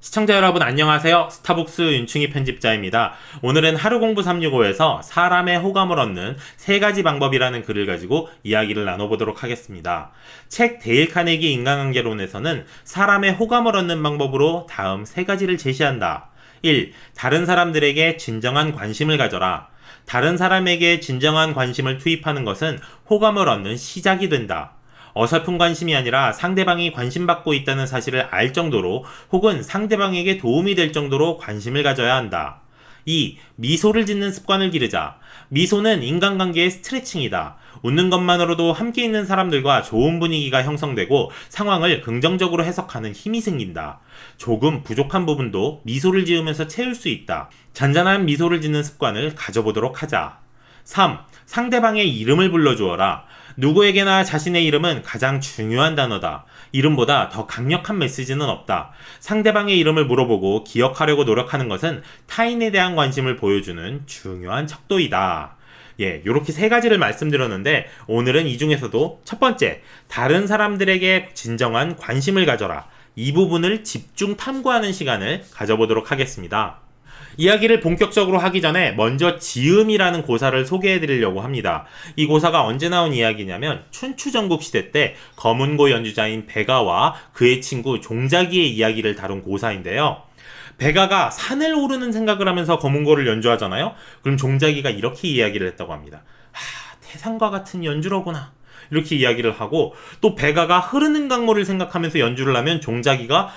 시청자 여러분 안녕하세요. 스타북스 윤충희 편집자입니다. 오늘은 하루공부 365에서 사람의 호감을 얻는 3가지 방법이라는 글을 가지고 이야기를 나눠보도록 하겠습니다. 책 데일 카네기 인간관계론에서는 사람의 호감을 얻는 방법으로 다음 3가지를 제시한다. 1. 다른 사람들에게 진정한 관심을 가져라. 다른 사람에게 진정한 관심을 투입하는 것은 호감을 얻는 시작이 된다. 어설픈 관심이 아니라 상대방이 관심받고 있다는 사실을 알 정도로 혹은 상대방에게 도움이 될 정도로 관심을 가져야 한다. 2. 미소를 짓는 습관을 기르자. 미소는 인간관계의 스트레칭이다. 웃는 것만으로도 함께 있는 사람들과 좋은 분위기가 형성되고 상황을 긍정적으로 해석하는 힘이 생긴다. 조금 부족한 부분도 미소를 지으면서 채울 수 있다. 잔잔한 미소를 짓는 습관을 가져보도록 하자. 3. 상대방의 이름을 불러주어라. 누구에게나 자신의 이름은 가장 중요한 단어다. 이름보다 더 강력한 메시지는 없다. 상대방의 이름을 물어보고 기억하려고 노력하는 것은 타인에 대한 관심을 보여주는 중요한 척도이다. 요렇게 3가지를 말씀드렸는데 오늘은 이 중에서도 첫 번째, 다른 사람들에게 진정한 관심을 가져라. 이 부분을 집중 탐구하는 시간을 가져보도록 하겠습니다. 이야기를 본격적으로 하기 전에 먼저 지음이라는 고사를 소개해 드리려고 합니다. 이 고사가 언제 나온 이야기냐면 춘추전국 시대 때 검은고 연주자인 배가와 그의 친구 종자기의 이야기를 다룬 고사인데요. 배가가 산을 오르는 생각을 하면서 검은고를 연주하잖아요. 그럼 종자기가 이렇게 이야기를 했다고 합니다. 태산과 같은 연주로구나. 이렇게 이야기를 하고, 또 배가가 흐르는 강물을 생각하면서 연주를 하면 종자기가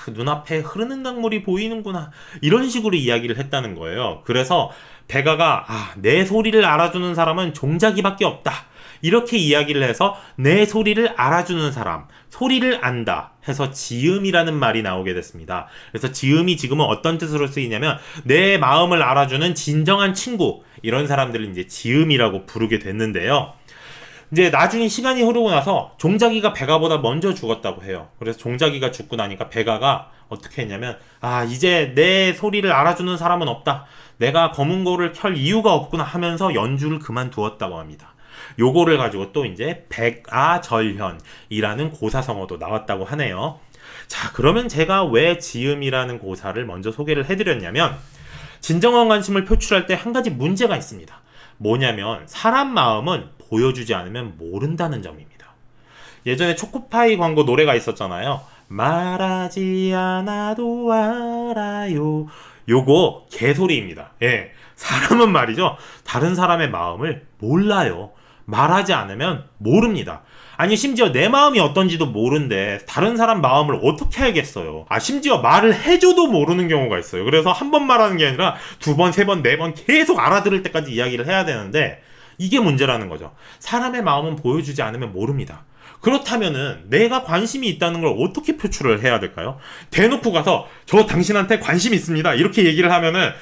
눈앞에 흐르는 강물이 보이는구나, 이런 식으로 이야기를 했다는 거예요. 그래서 배가가 내 소리를 알아주는 사람은 종자기밖에 없다, 이렇게 이야기를 해서 내 소리를 알아주는 사람, 소리를 안다 해서 지음이라는 말이 나오게 됐습니다. 그래서 지음이 지금은 어떤 뜻으로 쓰이냐면 내 마음을 알아주는 진정한 친구, 이런 사람들을 이제 지음이라고 부르게 됐는데요. 이제 나중에 시간이 흐르고 나서 종자기가 배가보다 먼저 죽었다고 해요. 그래서 종자기가 죽고 나니까 배가가 어떻게 했냐면 이제 내 소리를 알아주는 사람은 없다, 내가 검은고를 켤 이유가 없구나 하면서 연주를 그만두었다고 합니다. 요거를 가지고 또 이제 백아절현이라는 고사성어도 나왔다고 하네요. 자, 그러면 제가 왜 지음이라는 고사를 먼저 소개를 해드렸냐면, 진정한 관심을 표출할 때 한 가지 문제가 있습니다. 뭐냐면 사람 마음은 보여주지 않으면 모른다는 점입니다. 예전에 초코파이 광고 노래가 있었잖아요. 말하지 않아도 알아요. 요거 개소리입니다. 사람은 말이죠, 다른 사람의 마음을 몰라요. 말하지 않으면 모릅니다. 아니, 심지어 내 마음이 어떤지도 모른데 다른 사람 마음을 어떻게 알겠어요. 심지어 말을 해줘도 모르는 경우가 있어요. 그래서 한 번 말하는 게 아니라 2번, 3번, 4번 계속 알아들을 때까지 이야기를 해야 되는데, 이게 문제라는 거죠. 사람의 마음은 보여주지 않으면 모릅니다. 그렇다면은 내가 관심이 있다는 걸 어떻게 표출을 해야 될까요? 대놓고 가서 저 당신한테 관심 있습니다, 이렇게 얘기를 하면은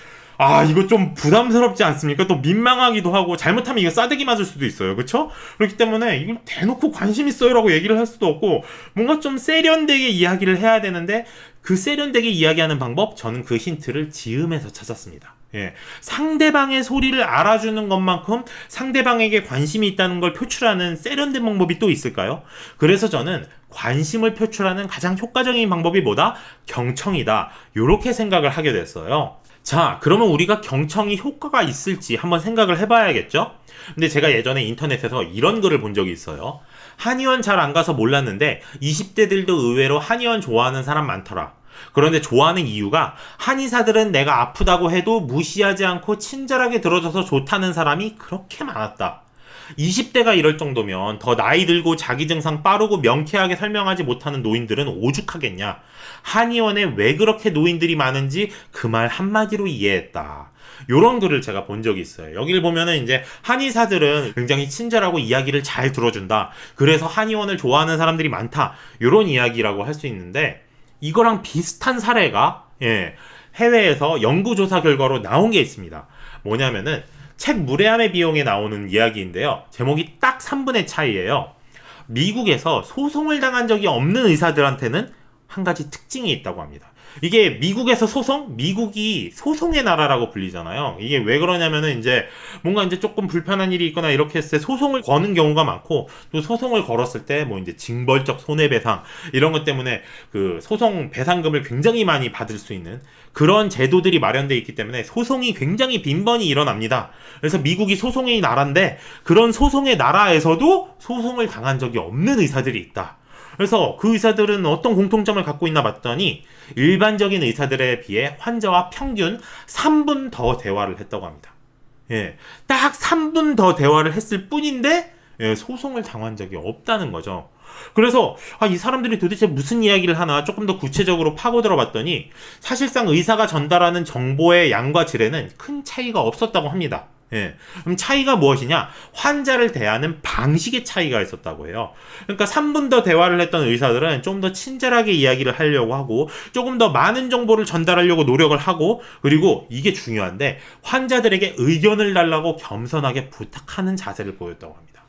이거 좀 부담스럽지 않습니까? 또 민망하기도 하고, 잘못하면 이거 싸대기 맞을 수도 있어요. 그쵸? 그렇기 때문에 이걸 대놓고 관심 있어요 라고 얘기를 할 수도 없고, 뭔가 좀 세련되게 이야기를 해야 되는데, 그 세련되게 이야기하는 방법, 저는 그 힌트를 지음에서 찾았습니다. 상대방의 소리를 알아주는 것만큼 상대방에게 관심이 있다는 걸 표출하는 세련된 방법이 또 있을까요? 그래서 저는 관심을 표출하는 가장 효과적인 방법이 뭐다? 경청이다, 이렇게 생각을 하게 됐어요. 자, 그러면 우리가 경청이 효과가 있을지 한번 생각을 해봐야겠죠? 근데 제가 예전에 인터넷에서 이런 글을 본 적이 있어요. 한의원 잘 안 가서 몰랐는데 20대들도 의외로 한의원 좋아하는 사람 많더라. 그런데 좋아하는 이유가, 한의사들은 내가 아프다고 해도 무시하지 않고 친절하게 들어줘서 좋다는 사람이 그렇게 많았다. 20대가 이럴 정도면 더 나이 들고 자기 증상 빠르고 명쾌하게 설명하지 못하는 노인들은 오죽하겠냐. 한의원에 왜 그렇게 노인들이 많은지 그 말 한마디로 이해했다. 요런 글을 제가 본 적이 있어요. 여기를 보면은 이제 한의사들은 굉장히 친절하고 이야기를 잘 들어준다, 그래서 한의원을 좋아하는 사람들이 많다, 요런 이야기라고 할 수 있는데, 이거랑 비슷한 사례가 해외에서 연구조사 결과로 나온 게 있습니다. 뭐냐면은 책 무례함의 비용에 나오는 이야기인데요. 제목이 딱 3분의 차이예요. 미국에서 소송을 당한 적이 없는 의사들한테는 한 가지 특징이 있다고 합니다. 이게 미국에서 미국이 소송의 나라라고 불리잖아요. 이게 왜 그러냐면은 이제 뭔가 이제 조금 불편한 일이 있거나 이렇게 했을 때 소송을 거는 경우가 많고, 또 소송을 걸었을 때 뭐 이제 징벌적 손해배상 이런 것 때문에 그 소송 배상금을 굉장히 많이 받을 수 있는 그런 제도들이 마련되어 있기 때문에 소송이 굉장히 빈번히 일어납니다. 그래서 미국이 소송의 나라인데, 그런 소송의 나라에서도 소송을 당한 적이 없는 의사들이 있다. 그래서 그 의사들은 어떤 공통점을 갖고 있나 봤더니 일반적인 의사들에 비해 환자와 평균 3분 더 대화를 했다고 합니다. 예, 딱 3분 더 대화를 했을 뿐인데 소송을 당한 적이 없다는 거죠. 그래서 이 사람들이 도대체 무슨 이야기를 하나 조금 더 구체적으로 파고들어 봤더니 사실상 의사가 전달하는 정보의 양과 질에는 큰 차이가 없었다고 합니다. 예. 그럼 차이가 무엇이냐? 환자를 대하는 방식의 차이가 있었다고 해요. 그러니까 3분 더 대화를 했던 의사들은 좀 더 친절하게 이야기를 하려고 하고, 조금 더 많은 정보를 전달하려고 노력을 하고, 그리고 이게 중요한데 환자들에게 의견을 달라고 겸손하게 부탁하는 자세를 보였다고 합니다.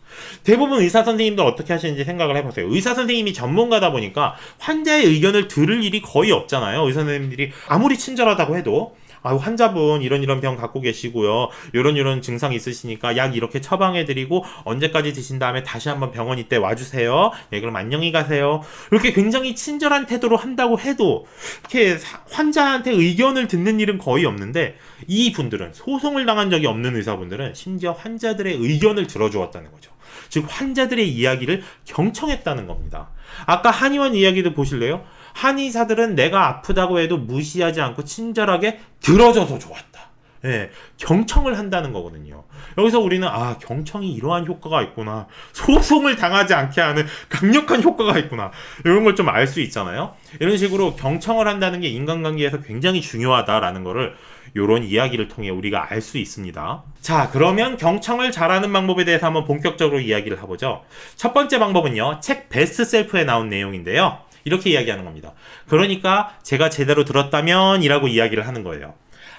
대부분 의사 선생님들 어떻게 하시는지 생각을 해보세요. 의사 선생님이 전문가다 보니까 환자의 의견을 들을 일이 거의 없잖아요. 의사 선생님들이 아무리 친절하다고 해도 환자분 이런 병 갖고 계시고요, 이런 증상 있으시니까 약 이렇게 처방해드리고 언제까지 드신 다음에 다시 한번 병원 이때 와주세요. 예, 그럼 안녕히 가세요. 이렇게 굉장히 친절한 태도로 한다고 해도 이렇게 환자한테 의견을 듣는 일은 거의 없는데, 이 분들은, 소송을 당한 적이 없는 의사분들은 심지어 환자들의 의견을 들어주었다는 거죠. 즉 환자들의 이야기를 경청했다는 겁니다. 아까 한의원 이야기도 보실래요? 한의사들은 내가 아프다고 해도 무시하지 않고 친절하게 들어줘서 좋았다. 예, 경청을 한다는 거거든요. 여기서 우리는 경청이 이러한 효과가 있구나, 소송을 당하지 않게 하는 강력한 효과가 있구나, 이런 걸 좀 알 수 있잖아요. 이런 식으로 경청을 한다는 게 인간관계에서 굉장히 중요하다라는 거를 이런 이야기를 통해 우리가 알 수 있습니다. 자, 그러면 경청을 잘하는 방법에 대해서 한번 본격적으로 이야기를 해보죠. 첫 번째 방법은요, 책 베스트 셀프에 나온 내용인데요, 이렇게 이야기하는 겁니다. 그러니까 제가 제대로 들었다면 이라고 이야기를 하는 거예요.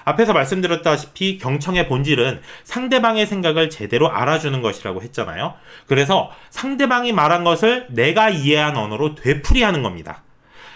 앞에서 말씀드렸다시피 경청의 본질은 상대방의 생각을 제대로 알아주는 것이라고 했잖아요. 그래서 상대방이 말한 것을 내가 이해한 언어로 되풀이하는 겁니다.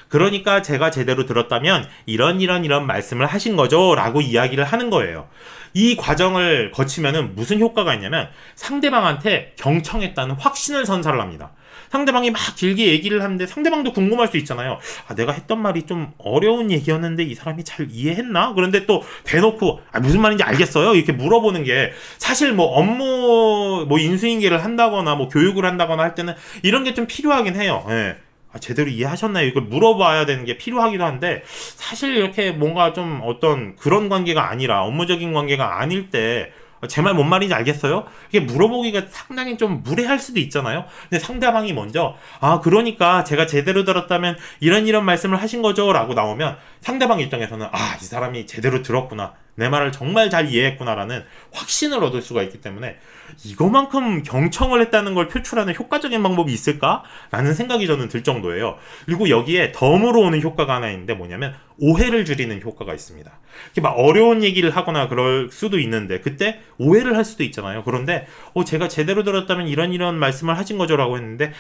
그러니까 제가 제대로 들었다면 이런 말씀을 하신 거죠 라고 이야기를 하는 거예요. 이 과정을 거치면은 무슨 효과가 있냐면 상대방한테 경청했다는 확신을 선사를 합니다. 상대방이 막 길게 얘기를 하는데 상대방도 궁금할 수 있잖아요. 내가 했던 말이 좀 어려운 얘기였는데 이 사람이 잘 이해했나? 그런데 또 대놓고 무슨 말인지 알겠어요? 이렇게 물어보는 게 사실 뭐 업무 인수인계를 한다거나 교육을 한다거나 할 때는 이런 게 좀 필요하긴 해요. 예. 제대로 이해하셨나요? 이걸 물어봐야 되는 게 필요하기도 한데, 사실 이렇게 뭔가 좀 어떤 그런 관계가 아니라 업무적인 관계가 아닐 때 제 말 뭔 말인지 알겠어요? 이게 물어보기가 상당히 좀 무례할 수도 있잖아요. 근데 상대방이 먼저 그러니까 제가 제대로 들었다면 이런 말씀을 하신 거죠 라고 나오면 상대방 입장에서는 이 사람이 제대로 들었구나, 내 말을 정말 잘 이해했구나라는 확신을 얻을 수가 있기 때문에 이거만큼 경청을 했다는 걸 표출하는 효과적인 방법이 있을까? 라는 생각이 저는 들 정도예요. 그리고 여기에 덤으로 오는 효과가 하나 있는데 뭐냐면 오해를 줄이는 효과가 있습니다. 이렇게 막 어려운 얘기를 하거나 그럴 수도 있는데 그때 오해를 할 수도 있잖아요. 그런데 제가 제대로 들었다면 이런 말씀을 하신 거죠 라고 했는데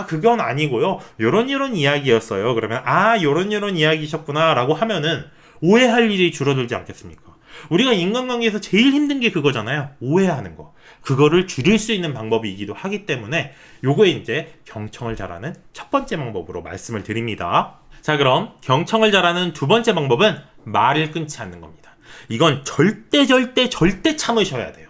그건 아니고요, 이런 이야기였어요. 그러면 이런 이야기셨구나 라고 하면은 오해할 일이 줄어들지 않겠습니까? 우리가 인간관계에서 제일 힘든 게 그거잖아요. 오해하는 거. 그거를 줄일 수 있는 방법이기도 하기 때문에 요거에 이제 경청을 잘하는 첫 번째 방법으로 말씀을 드립니다. 자, 그럼 경청을 잘하는 두 번째 방법은 말을 끊지 않는 겁니다. 이건 절대 참으셔야 돼요.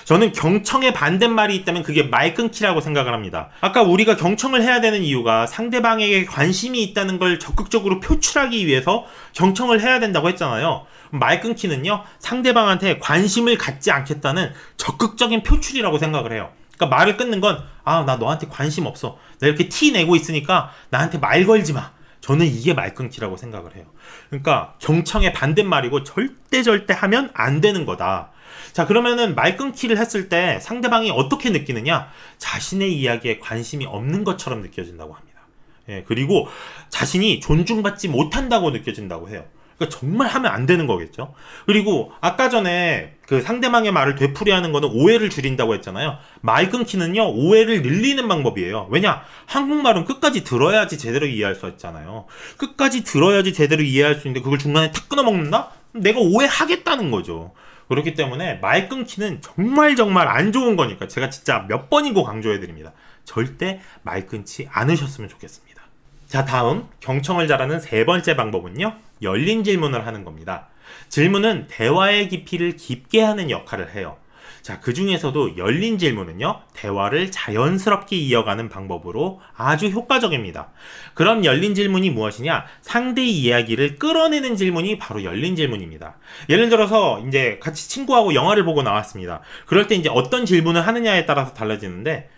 저는 경청의 반대말이 있다면 그게 말 끊기라고 생각을 합니다. 아까 우리가 경청을 해야 되는 이유가 상대방에게 관심이 있다는 걸 적극적으로 표출하기 위해서 경청을 해야 된다고 했잖아요. 말 끊기는요, 상대방한테 관심을 갖지 않겠다는 적극적인 표출이라고 생각을 해요. 그러니까 말을 끊는 건 나 너한테 관심 없어, 나 이렇게 티 내고 있으니까 나한테 말 걸지 마. 저는 이게 말 끊기라고 생각을 해요. 그러니까 경청의 반대말이고 절대 하면 안 되는 거다. 자, 그러면은 말 끊기를 했을 때 상대방이 어떻게 느끼느냐? 자신의 이야기에 관심이 없는 것처럼 느껴진다고 합니다. 예, 그리고 자신이 존중받지 못한다고 느껴진다고 해요. 그러니까 정말 하면 안 되는 거겠죠. 그리고 아까 전에 그 상대방의 말을 되풀이하는 거는 오해를 줄인다고 했잖아요. 말 끊기는요, 오해를 늘리는 방법이에요. 왜냐? 한국말은 끝까지 들어야지 제대로 이해할 수 있잖아요. 끝까지 들어야지 제대로 이해할 수 있는데 그걸 중간에 탁 끊어먹는다? 내가 오해하겠다는 거죠. 그렇기 때문에 말 끊기는 정말 안 좋은 거니까 제가 진짜 몇 번이고 강조해드립니다. 절대 말 끊지 않으셨으면 좋겠습니다. 자, 다음 경청을 잘하는 세 번째 방법은요, 열린 질문을 하는 겁니다. 질문은 대화의 깊이를 깊게 하는 역할을 해요. 자, 그 중에서도 열린 질문은요, 대화를 자연스럽게 이어가는 방법으로 아주 효과적입니다. 그럼 열린 질문이 무엇이냐? 상대의 이야기를 끌어내는 질문이 바로 열린 질문입니다. 예를 들어서 이제 같이 친구하고 영화를 보고 나왔습니다. 그럴 때 이제 어떤 질문을 하느냐에 따라서 달라지는데,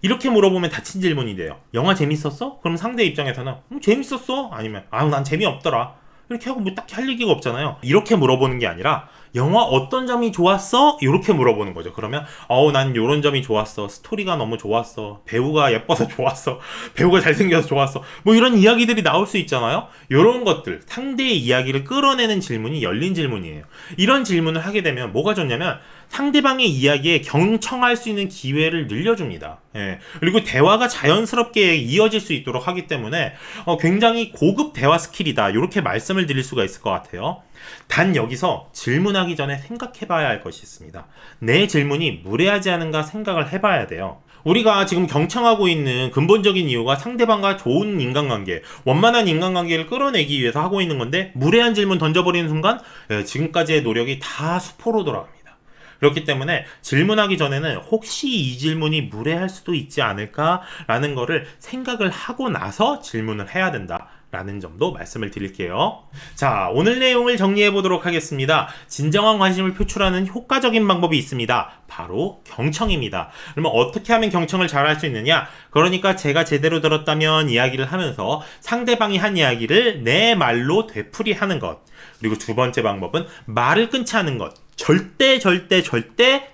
이렇게 물어보면 닫힌 질문이 돼요. 영화 재밌었어? 그럼 상대 입장에서는 재밌었어? 아니면 난 재미없더라. 이렇게 하고 뭐 딱히 할 얘기가 없잖아요. 이렇게 물어보는 게 아니라 영화 어떤 점이 좋았어? 이렇게 물어보는 거죠. 그러면 난 요런 점이 좋았어. 스토리가 너무 좋았어. 배우가 예뻐서 좋았어. 배우가 잘생겨서 좋았어. 뭐 이런 이야기들이 나올 수 있잖아요. 요런 것들, 상대의 이야기를 끌어내는 질문이 열린 질문이에요. 이런 질문을 하게 되면 뭐가 좋냐면 상대방의 이야기에 경청할 수 있는 기회를 늘려줍니다. 예. 그리고 대화가 자연스럽게 이어질 수 있도록 하기 때문에 굉장히 고급 대화 스킬이다. 이렇게 말씀을 드릴 수가 있을 것 같아요. 단 여기서 질문하기 전에 생각해봐야 할 것이 있습니다. 내 질문이 무례하지 않은가 생각을 해봐야 돼요. 우리가 지금 경청하고 있는 근본적인 이유가 상대방과 좋은 인간관계, 원만한 인간관계를 끌어내기 위해서 하고 있는 건데, 무례한 질문 던져버리는 순간 지금까지의 노력이 다 수포로 돌아갑니다. 그렇기 때문에 질문하기 전에는 혹시 이 질문이 무례할 수도 있지 않을까라는 거를 생각을 하고 나서 질문을 해야 된다. 라는 점도 말씀을 드릴게요. 자, 오늘 내용을 정리해 보도록 하겠습니다. 진정한 관심을 표출하는 효과적인 방법이 있습니다. 바로 경청입니다. 그러면 어떻게 하면 경청을 잘 할 수 있느냐? 그러니까 제가 제대로 들었다면 이야기를 하면서 상대방이 한 이야기를 내 말로 되풀이하는 것. 그리고 두 번째 방법은 말을 끊지 않는 것. 절대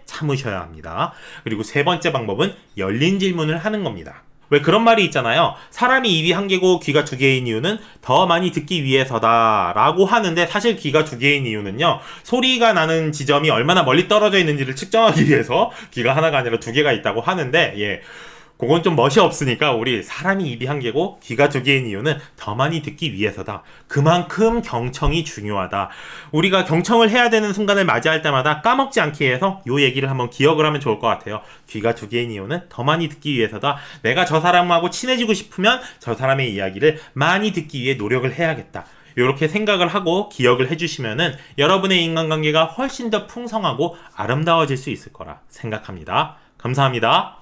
참으셔야 합니다. 그리고 세 번째 방법은 열린 질문을 하는 겁니다. 왜 그런 말이 있잖아요. 사람이 입이 한 개고 귀가 두 개인 이유는 더 많이 듣기 위해서다 라고 하는데, 사실 귀가 두 개인 이유는요, 소리가 나는 지점이 얼마나 멀리 떨어져 있는지를 측정하기 위해서 귀가 하나가 아니라 두 개가 있다고 하는데, 그건 좀 멋이 없으니까 우리 사람이 입이 한 개고 귀가 두 개인 이유는 더 많이 듣기 위해서다. 그만큼 경청이 중요하다. 우리가 경청을 해야 되는 순간을 맞이할 때마다 까먹지 않기 위해서 이 얘기를 한번 기억을 하면 좋을 것 같아요. 귀가 두 개인 이유는 더 많이 듣기 위해서다. 내가 저 사람하고 친해지고 싶으면 저 사람의 이야기를 많이 듣기 위해 노력을 해야겠다. 이렇게 생각을 하고 기억을 해주시면은 여러분의 인간관계가 훨씬 더 풍성하고 아름다워질 수 있을 거라 생각합니다. 감사합니다.